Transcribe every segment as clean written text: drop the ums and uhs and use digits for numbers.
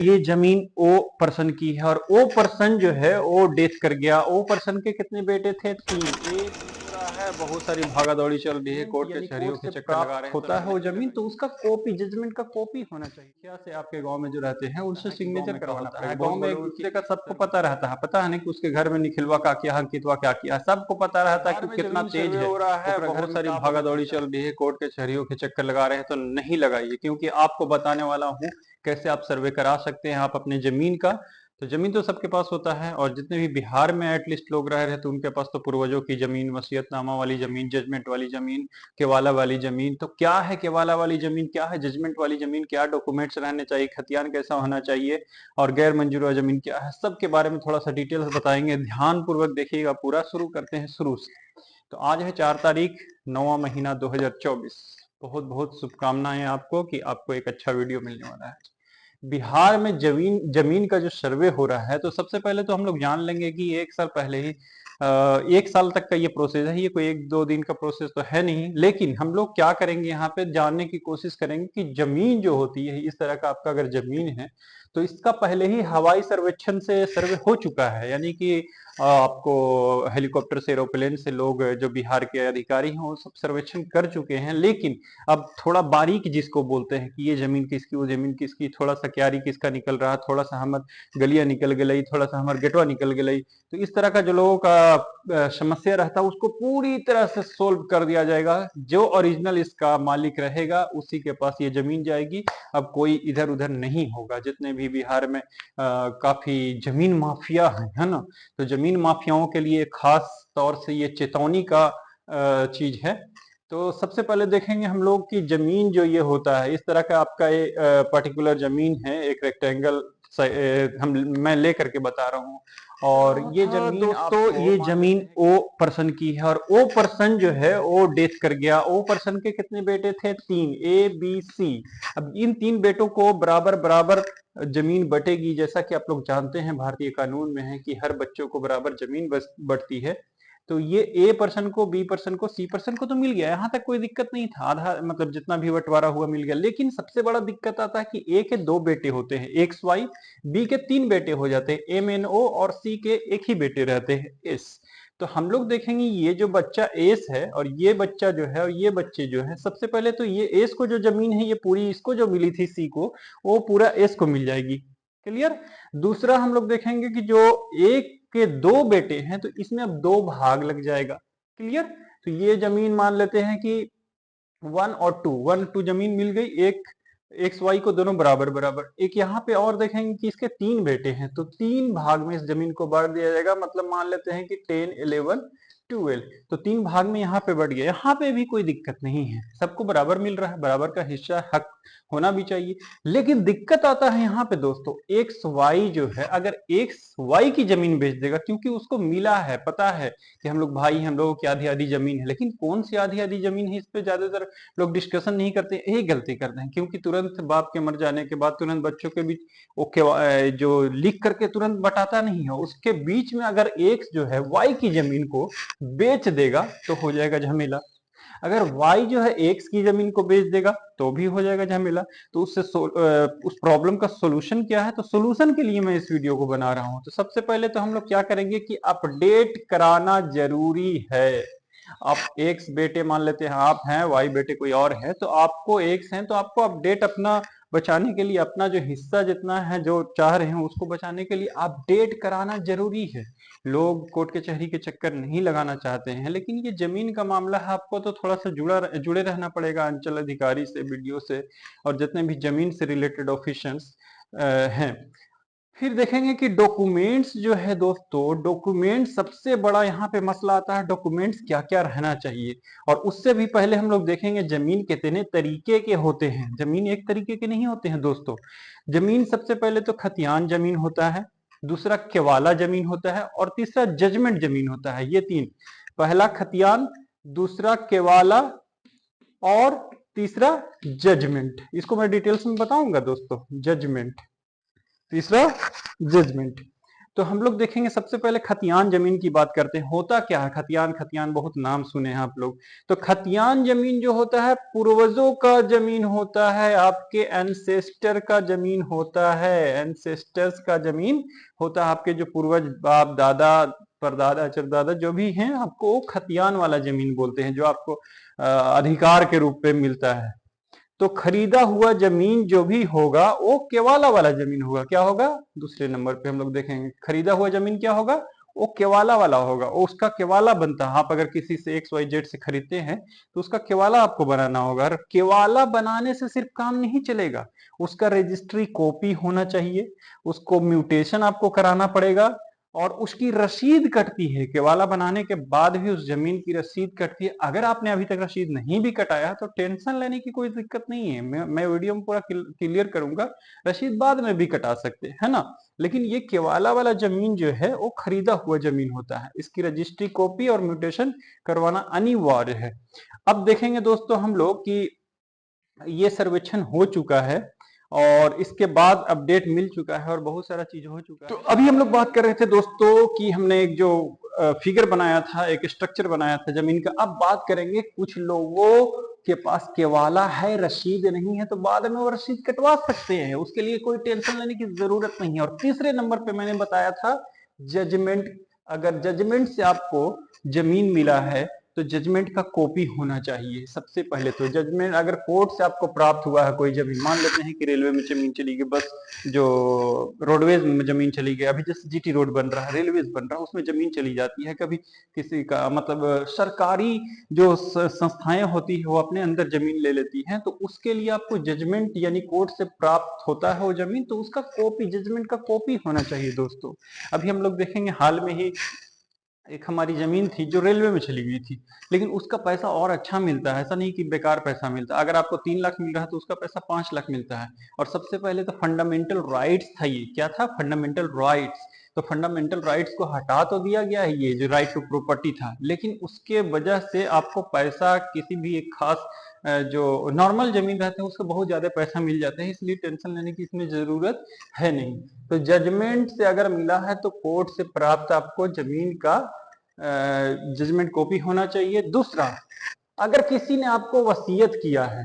ये जमीन ओ पर्सन की है और ओ पर्सन जो है वो डेथ कर गया। ओ पर्सन के कितने बेटे थे? 3। ये है, बहुत सारी भागा दौड़ी चल रही है, कोर्ट कचहरियों के चक्कर लगा रहे हैं, होता है वो जमीन, तो उसका कॉपी, जजमेंट का कॉपी होना चाहिए। क्या से आपके गांव में जो रहते हैं उनसे सिग्नेचर करवाना पड़ेगा। गांव में एक दूसरे का सबको पता रहता है, पता है नहीं कि उसके घर में निखिलवा क्या किया, अंकितवा क्या किया, सबको पता रहता है कि कितना तेज है हो रहा है। बहुत सारी भागा दौड़ी चल रही है, कोर्ट कचहरियों के चक्कर लगा रहे हैं, तो नहीं लगाइए, क्योंकि आपको बताने वाला हूँ कैसे आप सर्वे करा सकते हैं आप अपने जमीन का। तो जमीन तो सबके पास होता है, और जितने भी बिहार में एटलीस्ट लोग रह रहे थे उनके पास तो पूर्वजों की जमीन, वसीयतनामा वाली जमीन, जजमेंट वाली जमीन, केवाला वाली जमीन। तो क्या है केवाला वाली जमीन, क्या है जजमेंट वाली जमीन, क्या डॉक्यूमेंट्स रहने चाहिए, खतियान कैसा होना चाहिए, और गैर मंजूर जमीन क्या है, सबके बारे में थोड़ा सा डिटेल्स बताएंगे। ध्यान पूर्वक देखिएगा पूरा। शुरू करते हैं शुरू से। तो आज है 4 तारीख 9वां महीना 2024। बहुत बहुत शुभकामनाएं आपको कि आपको एक अच्छा वीडियो मिलने वाला है। बिहार में जमीन का जो सर्वे हो रहा है, तो सबसे पहले तो हम लोग जान लेंगे कि 1 साल पहले ही 1 साल तक का ये प्रोसेस है, ये कोई 1-2 दिन का प्रोसेस तो है नहीं। लेकिन हम लोग क्या करेंगे, यहाँ पे जानने की कोशिश करेंगे कि जमीन जो होती है, इस तरह का आपका अगर जमीन है तो इसका पहले ही हवाई सर्वेक्षण से सर्वे हो चुका है, यानी कि आपको हेलीकॉप्टर से, एरोप्लेन से लोग जो बिहार के अधिकारी हैं वो सब सर्वेक्षण कर चुके हैं। लेकिन अब थोड़ा बारीक जिसको बोलते हैं कि ये जमीन किसकी, वो जमीन किसकी, थोड़ा सा क्यारी किसका निकल रहा है, थोड़ा सा हमर गलिया निकल गई, थोड़ा सा हमर गेटवा निकल गई, तो इस तरह का जो लोगों का समस्या रहता है उसको पूरी तरह से सोल्व कर दिया जाएगा। जो ओरिजिनल इसका मालिक रहेगा उसी के पास ये जमीन जाएगी। अब कोई इधर उधर नहीं होगा। जितने भी बिहार में काफी जमीन माफिया है ना, तो जमीन माफियाओं के लिए खास तौर से ये चेतावनी का चीज है। तो सबसे पहले देखेंगे हम लोग कि जमीन जो ये होता है, इस तरह का आपका ये पर्टिकुलर जमीन है, एक रेक्टेंगल मैं लेकर के बता रहा हूँ। और ये जमीन दोस्तों, ये जमीन ओ पर्सन की है और ओ पर्सन जो है वो डेथ कर गया। ओ पर्सन के कितने बेटे थे? 3, ABC। अब इन 3 बेटों को बराबर बराबर जमीन बटेगी। जैसा कि आप लोग जानते हैं भारतीय कानून में है कि हर बच्चों को बराबर जमीन बटती है। तो ये ए पर्सन को, बी पर्सन को, सी पर्सन को तो मिल गया, यहाँ तक कोई दिक्कत नहीं था, आधा मतलब जितना भी बंटवारा हुआ मिल गया। लेकिन सबसे बड़ा दिक्कत आता है कि ए के 2 बेटे होते हैं, एक्स वाई, बी के 3 बेटे हो जाते हैं, एम एन ओ, और सी के एक ही बेटे रहते हैं, एस। तो हम लोग देखेंगे ये जो बच्चा एस है और ये बच्चा जो है और ये बच्चे जो है, सबसे पहले तो ये एस को जो जमीन है ये पूरी इसको जो मिली थी सी को, वो पूरा एस को मिल जाएगी। क्लियर। दूसरा हम लोग देखेंगे कि जो एक के 2 बेटे हैं तो इसमें अब 2 भाग लग जाएगा। क्लियर। तो ये जमीन मान लेते हैं कि 1 और 2, 1-2 जमीन मिल गई। एक एक्स वाई को दोनों बराबर बराबर। एक यहाँ पे और देखेंगे कि इसके 3 बेटे हैं, तो 3 भाग में इस जमीन को बांट दिया जाएगा। मतलब मान लेते हैं कि 10, 11, 12, तो 3 भाग में यहाँ पे बढ़ गया। यहाँ पे भी कोई दिक्कत नहीं है, सबको बराबर मिल रहा है, बराबर का हिस्सा हक होना भी चाहिए। लेकिन दिक्कत आता है यहाँ पे दोस्तों, एक्स वाई जो है, अगर एक्स वाई की जमीन बेच देगा, क्योंकि उसको मिला है, पता है कि हम लोग भाई, हम लोगों की आधी आधी जमीन है, लेकिन कौन सी आधी आधी जमीन है इस पे ज्यादातर लोग डिस्कशन नहीं करते। यही गलती करते हैं, क्योंकि तुरंत बाप के मर जाने के बाद तुरंत बच्चों के बीच ओके जो लिख करके तुरंत बटाता नहीं है, उसके बीच में अगर एक्स जो है वाई की जमीन को बेच देगा तो हो जाएगा झमेला। अगर y जो है x की जमीन को बेच देगा तो भी हो जाएगा झमेला। तो उससे उस प्रॉब्लम का सोल्यूशन क्या है, तो सोल्यूशन के लिए मैं इस वीडियो को बना रहा हूं। तो सबसे पहले तो हम लोग क्या करेंगे कि अपडेट कराना जरूरी है। आप x बेटे मान लेते हैं आप हैं, y बेटे कोई और है, तो आपको x है तो आपको अपडेट अपना बचाने के लिए, अपना जो हिस्सा जितना है जो चाह रहे हैं उसको बचाने के लिए अपडेट कराना जरूरी है। लोग कोर्ट कचहरी के चक्कर नहीं लगाना चाहते हैं, लेकिन ये जमीन का मामला है, आपको तो थोड़ा सा जुड़े रहना पड़ेगा अंचल अधिकारी से, बीडीओ से, और जितने भी जमीन से रिलेटेड ऑफिशियल्स हैं। फिर देखेंगे कि डॉक्यूमेंट्स जो है दोस्तों, डॉक्यूमेंट सबसे बड़ा यहाँ पे मसला आता है, डॉक्यूमेंट्स क्या क्या रहना चाहिए। और उससे भी पहले हम लोग देखेंगे जमीन कितने तरीके के होते हैं। जमीन एक तरीके के नहीं होते हैं दोस्तों। जमीन सबसे पहले तो खतियान जमीन होता है, दूसरा केवाला जमीन होता है, और तीसरा जजमेंट जमीन होता है। ये 3, पहला खतियान, दूसरा केवाला, और तीसरा जजमेंट। इसको मैं डिटेल्स में बताऊंगा दोस्तों। जजमेंट, तीसरा जजमेंट। तो हम लोग देखेंगे सबसे पहले खतियान जमीन की बात करते हैं। होता क्या है खतियान? खतियान बहुत नाम सुने हैं आप लोग। तो खतियान जमीन जो होता है पूर्वजों का जमीन होता है, आपके एंसेस्टर का जमीन होता है, एंसेस्टर्स का जमीन होता है, आपके जो पूर्वज बाप दादा परदादा चरदादा जो भी हैं, आपको खतियान वाला जमीन बोलते हैं, जो आपको अधिकार के रूप में मिलता है। तो खरीदा हुआ जमीन जो भी होगा वो केवाला वाला जमीन होगा। क्या होगा? दूसरे नंबर पे हम लोग देखेंगे खरीदा हुआ जमीन क्या होगा, वो केवाला वाला होगा, वो उसका केवाला बनता है। आप अगर किसी से XYZ से खरीदते हैं तो उसका केवाला आपको बनाना होगा। और केवाला बनाने से सिर्फ काम नहीं चलेगा, उसका रजिस्ट्री कॉपी होना चाहिए, उसको म्यूटेशन आपको कराना पड़ेगा, और उसकी रसीद कटती है। केवाला बनाने के बाद भी उस जमीन की रसीद कटती है। अगर आपने अभी तक रसीद नहीं भी कटाया तो टेंशन लेने की कोई दिक्कत नहीं है, मैं वीडियो में पूरा क्लियर करूंगा। रसीद बाद में भी कटा सकते हैं, है ना। लेकिन ये केवाला वाला जमीन जो है वो खरीदा हुआ जमीन होता है, इसकी रजिस्ट्री कॉपी और म्यूटेशन करवाना अनिवार्य है। अब देखेंगे दोस्तों हम लोग कि ये सर्वेक्षण हो चुका है और इसके बाद अपडेट मिल चुका है और बहुत सारा चीज हो चुका है। तो अभी हम लोग बात कर रहे थे दोस्तों कि हमने एक जो फिगर बनाया था, एक स्ट्रक्चर बनाया था जमीन का। अब बात करेंगे कुछ लोगों के पास केवाला है, रसीद नहीं है, तो बाद में वो रसीद कटवा सकते हैं, उसके लिए कोई टेंशन लेने की जरूरत नहीं है। और तीसरे नंबर पे मैंने बताया था जजमेंट। अगर जजमेंट से आपको जमीन मिला है तो जजमेंट का कॉपी होना चाहिए सबसे पहले। तो जजमेंट अगर कोर्ट से आपको प्राप्त हुआ है कोई जमीन, मान लेते हैं कि रेलवे में जमीन चली गई, बस जो रोडवेज में जमीन चली गई, अभी जैसे GT रोड बन रहा है, रेलवेज बन रहा है, उसमें जमीन चली जाती है। कभी किसी का मतलब सरकारी जो संस्थाएं होती है वो अपने अंदर जमीन ले लेती हैं, तो उसके लिए आपको जजमेंट यानी कोर्ट से प्राप्त होता है वो जमीन, तो उसका कॉपी, जजमेंट का कॉपी होना चाहिए दोस्तों। अभी हम लोग देखेंगे हाल में ही एक हमारी जमीन थी जो रेलवे में चली गई थी, लेकिन उसका पैसा और अच्छा मिलता है, ऐसा नहीं कि बेकार पैसा मिलता। अगर आपको 3 लाख मिल रहा है तो उसका पैसा 5 लाख मिलता है। और सबसे पहले तो फंडामेंटल राइट्स था, ये क्या था? Fundamental rights. तो फंडामेंटल राइट्स को हटा तो दिया गया है, ये जो राइट टू प्रॉपर्टी था, लेकिन उसके वजह से आपको पैसा किसी भी एक खास जो नॉर्मल जमीन रहते हैं उसको बहुत ज्यादा पैसा मिल जाता है, इसलिए टेंशन लेने की इसमें जरूरत है नहीं। तो जजमेंट से अगर मिला है तो कोर्ट से प्राप्त आपको जमीन का जजमेंट कॉपी होना चाहिए। दूसरा, अगर किसी ने आपको वसीयत किया है,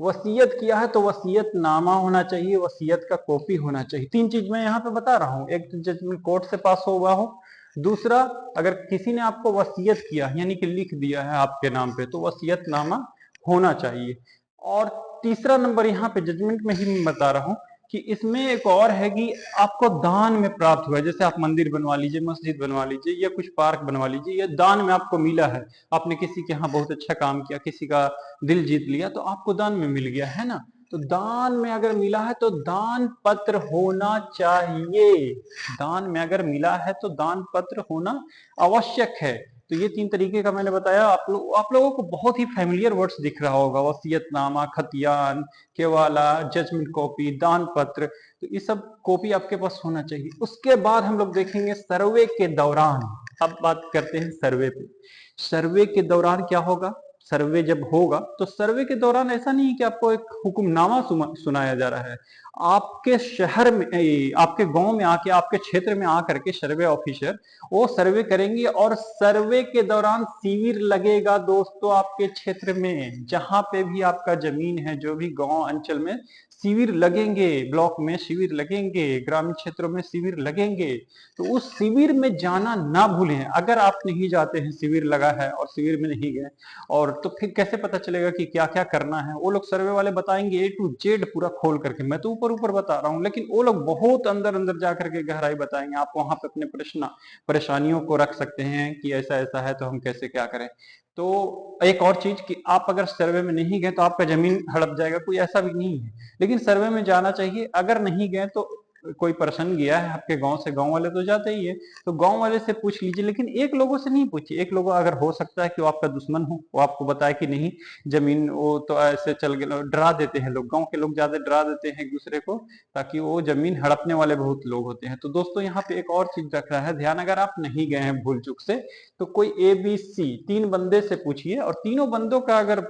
वसीयत किया है तो वसीयत नामा होना चाहिए, वसीयत का कॉपी होना चाहिए। 3 चीज मैं यहाँ पे बता रहा हूँ, एक तो जजमेंट कोर्ट से पास हुआ हो, दूसरा अगर किसी ने आपको वसीयत किया यानी कि लिख दिया है आपके नाम पे तो वसीयत नामा होना चाहिए। और तीसरा नंबर यहाँ पे जजमेंट में ही मैं बता रहा हूँ कि इसमें एक और है कि आपको दान में प्राप्त हुआ है। जैसे आप मंदिर बनवा लीजिए, मस्जिद बनवा लीजिए या कुछ पार्क बनवा लीजिए, ये दान में आपको मिला है। आपने किसी के यहाँ बहुत अच्छा काम किया, किसी का दिल जीत लिया, तो आपको दान में मिल गया है ना। तो दान में अगर मिला है तो दान पत्र होना चाहिए। दान में अगर मिला है तो दान पत्र होना आवश्यक है। तो ये 3 तरीके का मैंने बताया। आप लोगों को बहुत ही फैमिलियर वर्ड्स दिख रहा होगा, वसीयतनामा, खतियान, केवाला, जजमेंट कॉपी, दान पत्र, तो ये सब कॉपी आपके पास होना चाहिए। उसके बाद हम लोग देखेंगे सर्वे के दौरान। अब बात करते हैं सर्वे पे। सर्वे के दौरान क्या होगा? सर्वे जब होगा तो सर्वे के दौरान ऐसा नहीं कि आपको एक हुक्मनामा सुनाया जा रहा है। आपके शहर में, आपके गांव में आके, आपके क्षेत्र में आकर के सर्वे ऑफिसर वो सर्वे करेंगे, और सर्वे के दौरान शिविर लगेगा दोस्तों आपके क्षेत्र में। जहां पे भी आपका जमीन है, जो भी गांव अंचल में शिविर लगेंगे, ब्लॉक में शिविर लगेंगे, ग्रामीण क्षेत्रों में शिविर लगेंगे, तो उस शिविर में जाना ना भूलें। अगर आप नहीं जाते हैं, शिविर लगा है और शिविर में नहीं गए, और तो फिर कैसे पता चलेगा कि क्या क्या करना है? वो लोग सर्वे वाले बताएंगे A to Z पूरा खोल करके। मैं तो ऊपर ऊपर बता रहा हूँ, लेकिन वो लोग बहुत अंदर अंदर जा करके गहराई बताएंगे। आप वहां पे अपने परेशानियों को रख सकते हैं कि ऐसा ऐसा है तो हम कैसे क्या करें। तो एक और चीज कि आप अगर सर्वे में नहीं गए तो आपका जमीन हड़प जाएगा, कोई ऐसा भी नहीं है, लेकिन सर्वे में जाना चाहिए। अगर नहीं गए तो कोई पर्सन गया है आपके गांव से, गांव वाले तो जाते ही है, तो गांव वाले से पूछ लीजिए, लेकिन एक लोगों से नहीं पूछिए। एक लोगों अगर हो सकता है कि वो आपका दुश्मन हो, वो आपको बताए कि नहीं जमीन वो तो ऐसे चल गए, डरा देते हैं लोग, गांव के लोग ज्यादा डरा देते हैं एक दूसरे को, ताकि वो जमीन हड़पने वाले बहुत लोग होते हैं। तो दोस्तों यहाँ पे एक और चीज रख रहा है ध्यान, अगर आप नहीं गए हैं भूल चूक से, तो कोई ABC 3 बंदे से पूछिए, और तीनों बंदों का अगर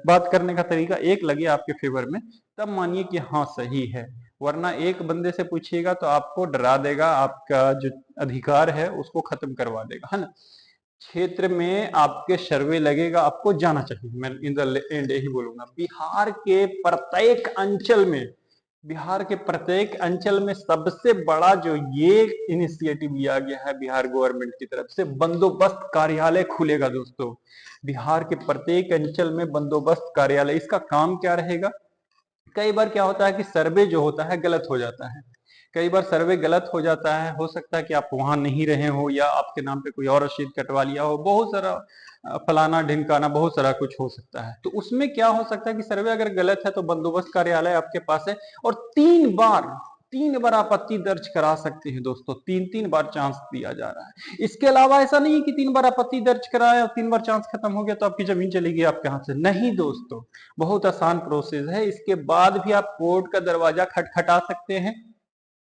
बात करने का तरीका एक लगे आपके फेवर में, तब मानिए कि हाँ सही है, वरना एक बंदे से पूछिएगा तो आपको डरा देगा, आपका जो अधिकार है उसको खत्म करवा देगा, है ना। क्षेत्र में आपके सर्वे लगेगा, आपको जाना चाहिए। मैं इन द एंड यही बोलूंगा, बिहार के प्रत्येक अंचल में सबसे बड़ा जो ये इनिशिएटिव लिया गया है बिहार गवर्नमेंट की तरफ से, बंदोबस्त कार्यालय खुलेगा दोस्तों। बिहार के प्रत्येक अंचल में बंदोबस्त कार्यालय। इसका काम क्या रहेगा? कई बार क्या होता है कि सर्वे जो होता है गलत हो जाता है, कई बार सर्वे गलत हो जाता है, हो सकता है कि आप वहां नहीं रहे हो या आपके नाम पे कोई और रसीद कटवा लिया हो, बहुत सारा फलाना ढिमकाना, बहुत सारा कुछ हो सकता है। तो उसमें क्या हो सकता है कि सर्वे अगर गलत है तो बंदोबस्त कार्यालय आपके पास है और 3 बार आपत्ति दर्ज करा सकते हैं दोस्तों। 3 बार चांस दिया जा रहा है। इसके अलावा ऐसा नहीं है कि 3 बार आपत्ति दर्ज कराया और 3 बार चांस खत्म हो गया तो आपकी जमीन चली गई आपके हाथ से। नहीं दोस्तों, बहुत आसान प्रोसेस है। इसके बाद भी आप कोर्ट का दरवाजा खटखटा सकते हैं।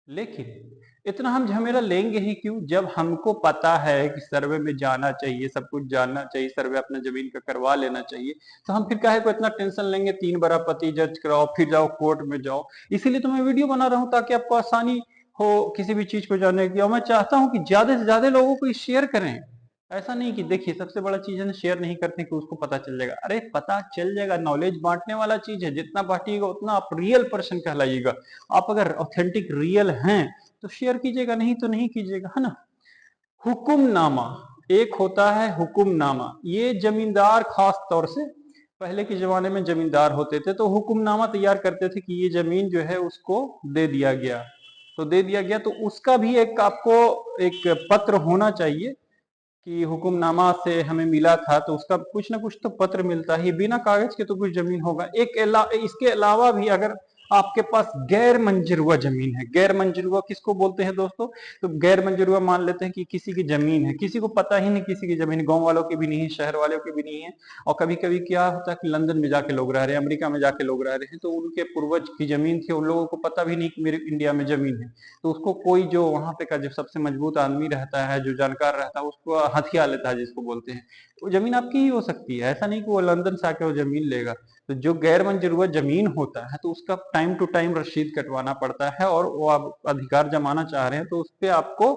लेकिन इतना हम झमेला लेंगे ही क्यों, जब हमको पता है कि सर्वे में जाना चाहिए, सब कुछ जानना चाहिए, सर्वे अपने जमीन का करवा लेना चाहिए, तो हम फिर काहे को इतना टेंशन लेंगे? 3 बार आपत्ति दर्ज कराओ, फिर जाओ कोर्ट में जाओ। इसीलिए तो मैं वीडियो बना रहा हूं ताकि आपको आसानी हो किसी भी चीज को जानने की। और मैं चाहता हूं कि ज्यादा से ज्यादा लोगों को शेयर करें। ऐसा नहीं कि देखिए सबसे बड़ा चीज है ना, शेयर नहीं करते कि उसको पता चल जाएगा। अरे पता चल जाएगा, नॉलेज बांटने वाला चीज है। जितना बांटिएगा उतना आप रियल पर्सन कहलाइएगा। आप अगर ऑथेंटिक रियल हैं तो शेयर कीजिएगा, नहीं तो नहीं कीजिएगा, है ना। हुक्मनामा एक होता है, हुक्मनामा। ये जमींदार खास तौर से पहले के जमाने में जमींदार होते थे तो हुक्मनामा तैयार करते थे कि ये जमीन जो है उसको दे दिया गया, तो दे दिया गया। तो उसका भी एक आपको एक पत्र होना चाहिए कि हुक्मनामा से हमें मिला था, तो उसका कुछ ना कुछ तो पत्र मिलता है। बिना कागज के तो कुछ जमीन होगा। इसके अलावा भी अगर आपके पास गैर मंजरूआ जमीन है, गैर मंजरूआ किसको बोलते हैं दोस्तों? तो गैर मंजरूआ मान लेते हैं कि किसी की जमीन है, किसी को पता ही नहीं किसी की जमीन, गांव वालों की भी नहीं है, शहर वालों की भी नहीं है। और कभी कभी क्या होता है कि लंदन में जाके लोग रह रहे हैं, अमेरिका में जाके लोग रह रहे हैं, तो उनके पूर्वज की जमीन थी, उन लोगों को पता भी नहीं कि मेरे इंडिया में जमीन है। तो उसको कोई जो वहां पे का जो सबसे मजबूत आदमी रहता है, जो जानकार रहता है, उसको हथिया लेता है, जिसको बोलते हैं। वो जमीन आपकी ही हो सकती है, ऐसा नहीं कि वो लंदन से आके वो जमीन लेगा। तो जो गैर मंजूर जमीन होता है तो उसका टाइम टू टाइम रसीद कटवाना पड़ता है, और वो आप अधिकार जमाना चाह रहे हैं तो उस पर आपको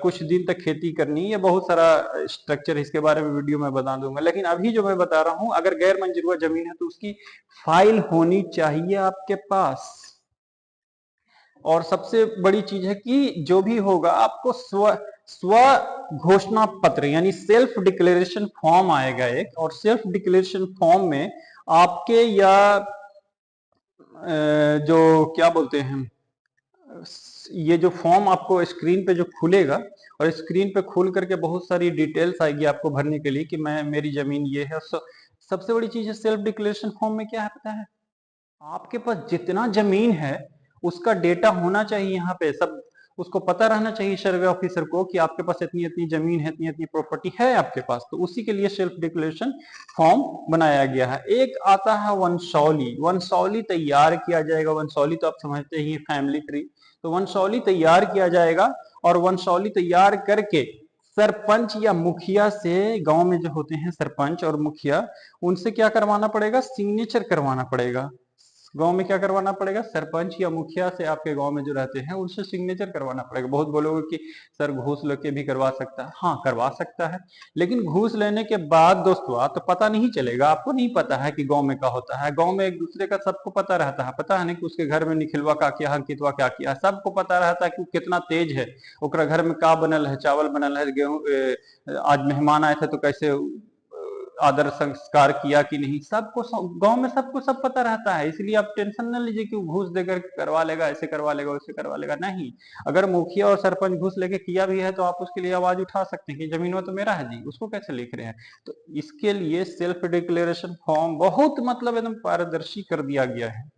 कुछ दिन तक खेती करनी है। बहुत सारा स्ट्रक्चर इसके बारे में वीडियो में बता दूंगा। लेकिन अभी जो मैं बता रहा हूं, अगर गैर मंजूर जमीन है तो उसकी फाइल होनी चाहिए आपके पास। और सबसे बड़ी चीज है कि जो भी होगा आपको स्व घोषणा पत्र यानी सेल्फ डिक्लेरेशन फॉर्म आएगा एक, और सेल्फ डिक्लेरेशन फॉर्म में आपके या जो क्या बोलते हैं, ये जो फॉर्म आपको स्क्रीन पे जो खुलेगा, और स्क्रीन पे खुल करके बहुत सारी डिटेल्स आएगी आपको भरने के लिए कि मैं मेरी जमीन ये है। सबसे बड़ी चीज है सेल्फ डिक्लेरेशन फॉर्म में क्या है पता है? आपके पास जितना जमीन है उसका डेटा होना चाहिए यहाँ पे। सब उसको पता रहना चाहिए सर्वे ऑफिसर को कि आपके पास इतनी इतनी जमीन है, इतनी इतनी प्रॉपर्टी है आपके पास। तो उसी के लिए सेल्फ डिक्लेरेशन फॉर्म बनाया गया है। एक आता है वंशावली। वंशावली तैयार किया जाएगा। वंशावली तो आप समझते ही, फैमिली ट्री। तो वंशावली तैयार किया जाएगा, और वंशावली तैयार करके सरपंच या मुखिया से, गांव में जो होते हैं सरपंच और मुखिया, उनसे क्या करवाना पड़ेगा? सिग्नेचर करवाना पड़ेगा। गांव में क्या करवाना पड़ेगा? सरपंच या मुखिया से, आपके गांव में जो रहते हैं उनसे सिग्नेचर करवाना पड़ेगा। बहुत बोलोगे कि सर घूस लेके भी करवा सकता है। हाँ करवा सकता है, लेकिन घूस लेने के बाद दोस्तों तो पता नहीं चलेगा। आपको नहीं पता है कि गांव में क्या होता है। गांव में एक दूसरे का सबको पता रहता है। पता है नहीं कि उसके घर में निखिलवा क्या किया, अंकितवा क्या किया, सबको पता रहता है कि कितना तेज है, ओकरा घर में का बनल है, चावल बनल है, गेहूं, आज मेहमान आए थे तो कैसे आदर संस्कार किया कि नहीं, सबको गांव में सबको सब पता रहता है। इसलिए आप टेंशन न लीजिए कि घूस देकर करवा लेगा, ऐसे करवा लेगा, वैसे करवा लेगा। नहीं, अगर मुखिया और सरपंच घूस लेके किया भी है तो आप उसके लिए आवाज उठा सकते हैं कि जमीन में तो मेरा है जी, उसको कैसे लिख रहे हैं। तो इसके लिए सेल्फ डिक्लेरेशन फॉर्म बहुत मतलब एकदम पारदर्शी कर दिया गया है।